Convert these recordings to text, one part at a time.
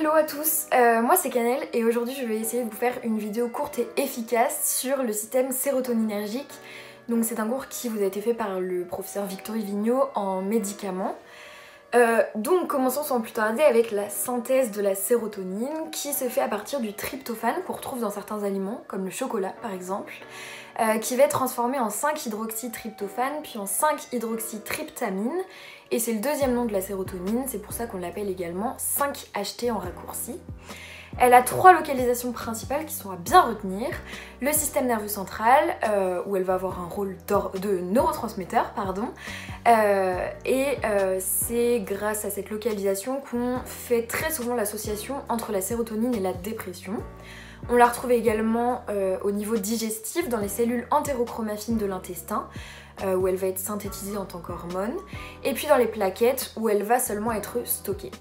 Hello à tous, moi c'est Cannelle et aujourd'hui je vais essayer de vous faire une vidéo courte et efficace sur le système sérotoninergique. Donc c'est un cours qui vous a été fait par le professeur Victory Vigneault en médicaments. Donc commençons sans plus tarder avec la synthèse de la sérotonine qui se fait à partir du tryptophane qu'on retrouve dans certains aliments comme le chocolat par exemple, qui va être transformé en 5-hydroxytryptophane puis en 5-hydroxytryptamine et c'est le deuxième nom de la sérotonine, c'est pour ça qu'on l'appelle également 5-HT en raccourci. Elle a trois localisations principales qui sont à bien retenir. Le système nerveux central, où elle va avoir un rôle de neurotransmetteur, c'est grâce à cette localisation qu'on fait très souvent l'association entre la sérotonine et la dépression. On la retrouve également au niveau digestif, dans les cellules entérochromaffines de l'intestin, où elle va être synthétisée en tant qu'hormone, et puis dans les plaquettes, où elle va seulement être stockée.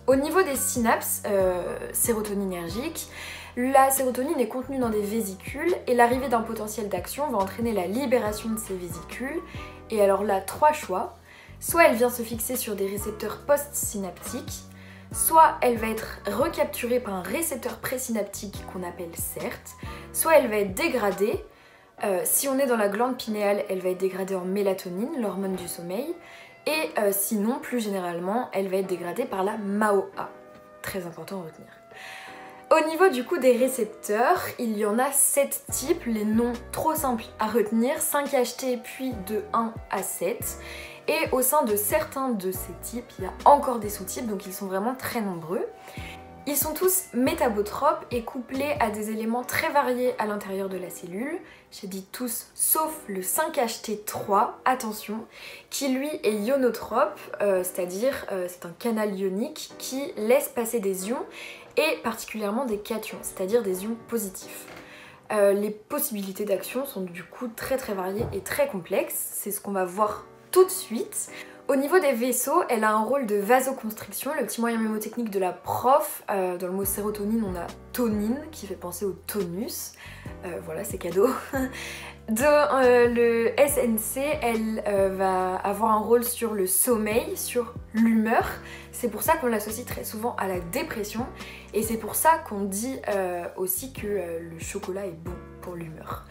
Au niveau des synapses sérotoninergiques, la sérotonine est contenue dans des vésicules et l'arrivée d'un potentiel d'action va entraîner la libération de ces vésicules. Et alors là, trois choix. Soit elle vient se fixer sur des récepteurs postsynaptiques, soit elle va être recapturée par un récepteur présynaptique qu'on appelle CERT, soit elle va être dégradée. Si on est dans la glande pinéale, elle va être dégradée en mélatonine, l'hormone du sommeil. Et sinon, plus généralement, elle va être dégradée par la MAOA. Très important à retenir. Au niveau du coup des récepteurs, il y en a 7 types, les noms trop simples à retenir, 5-HT puis de 1 à 7. Et au sein de certains de ces types, il y a encore des sous-types, donc ils sont vraiment très nombreux. Ils sont tous métabotropes et couplés à des éléments très variés à l'intérieur de la cellule. J'ai dit tous sauf le 5-HT3, attention, qui lui est ionotrope, c'est-à-dire c'est un canal ionique qui laisse passer des ions et particulièrement des cations, c'est-à-dire des ions positifs. Les possibilités d'action sont du coup très variées et très complexes, c'est ce qu'on va voir tout de suite. Au niveau des vaisseaux, elle a un rôle de vasoconstriction, le petit moyen mnémotechnique de la prof. Dans le mot sérotonine, on a tonine, qui fait penser au tonus. Voilà, c'est cadeau. Dans le SNC, elle va avoir un rôle sur le sommeil, sur l'humeur. C'est pour ça qu'on l'associe très souvent à la dépression. Et c'est pour ça qu'on dit aussi que le chocolat est bon pour l'humeur.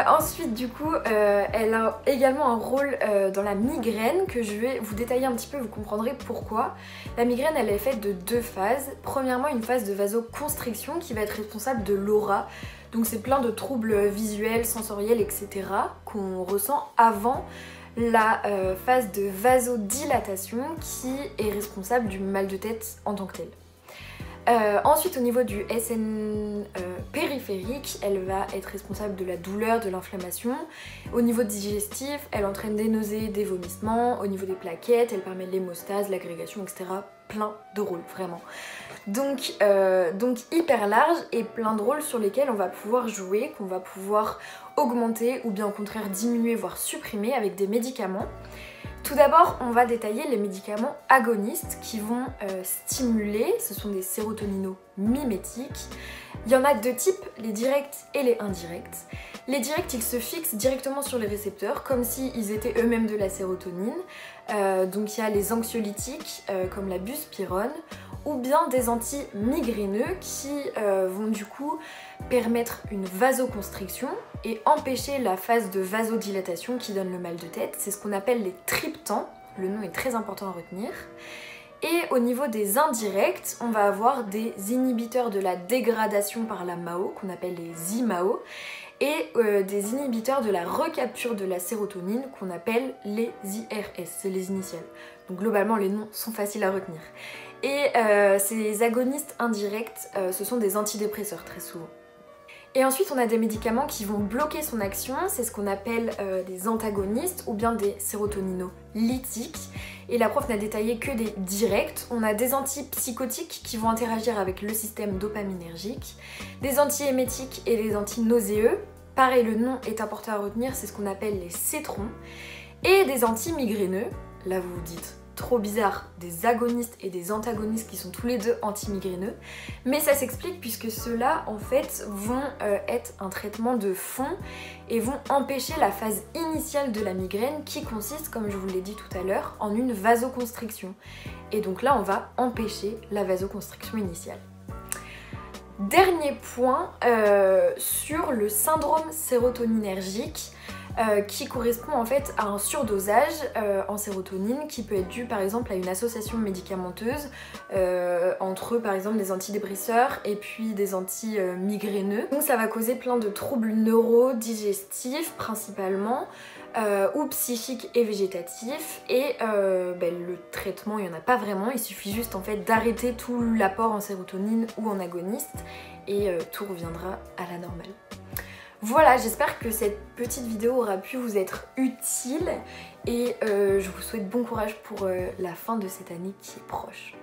Ensuite du coup elle a également un rôle dans la migraine que je vais vous détailler un petit peu, vous comprendrez pourquoi. La migraine elle est faite de deux phases. Premièrement une phase de vasoconstriction qui va être responsable de l'aura, donc c'est plein de troubles visuels, sensoriels etc. qu'on ressent avant la phase de vasodilatation qui est responsable du mal de tête en tant que tel. Ensuite au niveau du SN périphérique, elle va être responsable de la douleur, de l'inflammation. Au niveau digestif, elle entraîne des nausées, des vomissements. Au niveau des plaquettes, elle permet l'hémostase, l'agrégation, etc. Plein de rôles, vraiment. Donc hyper large et plein de rôles sur lesquels on va pouvoir jouer, qu'on va pouvoir augmenter ou bien au contraire diminuer, voire supprimer avec des médicaments. Tout d'abord, on va détailler les médicaments agonistes qui vont stimuler, ce sont des sérotoninomimétiques. Il y en a deux types, les directs et les indirects. Les directs, ils se fixent directement sur les récepteurs, comme s'ils étaient eux-mêmes de la sérotonine. Donc il y a les anxiolytiques, comme la buspirone, ou bien des antimigraineux qui vont du coup permettre une vasoconstriction et empêcher la phase de vasodilatation qui donne le mal de tête. C'est ce qu'on appelle les triptans, le nom est très important à retenir. Et au niveau des indirects, on va avoir des inhibiteurs de la dégradation par la MAO, qu'on appelle les IMAO, et des inhibiteurs de la recapture de la sérotonine, qu'on appelle les IRS, c'est les initiales. Donc globalement, les noms sont faciles à retenir. Et ces agonistes indirects, ce sont des antidépresseurs très souvent. Et ensuite on a des médicaments qui vont bloquer son action, c'est ce qu'on appelle des antagonistes ou bien des sérotoninolytiques. Et la prof n'a détaillé que des directs. On a des antipsychotiques qui vont interagir avec le système dopaminergique, des antiémétiques et des antinauséeux. Pareil, le nom est important à retenir, c'est ce qu'on appelle les cétrons. Et des antimigraineux, là vous vous dites trop bizarre, des agonistes et des antagonistes qui sont tous les deux anti-migraineux, mais ça s'explique puisque ceux-là en fait vont être un traitement de fond et vont empêcher la phase initiale de la migraine qui consiste, comme je vous l'ai dit tout à l'heure, en une vasoconstriction. Et donc là on va empêcher la vasoconstriction initiale. Dernier point sur le syndrome sérotoninergique qui correspond en fait à un surdosage en sérotonine qui peut être dû par exemple à une association médicamenteuse entre par exemple des antidépresseurs et puis des anti-migraineux. Donc ça va causer plein de troubles neurodigestifs principalement ou psychiques et végétatifs et le traitement il n'y en a pas vraiment, il suffit juste en fait d'arrêter tout l'apport en sérotonine ou en agoniste et tout reviendra à la normale. Voilà, j'espère que cette petite vidéo aura pu vous être utile et je vous souhaite bon courage pour la fin de cette année qui est proche.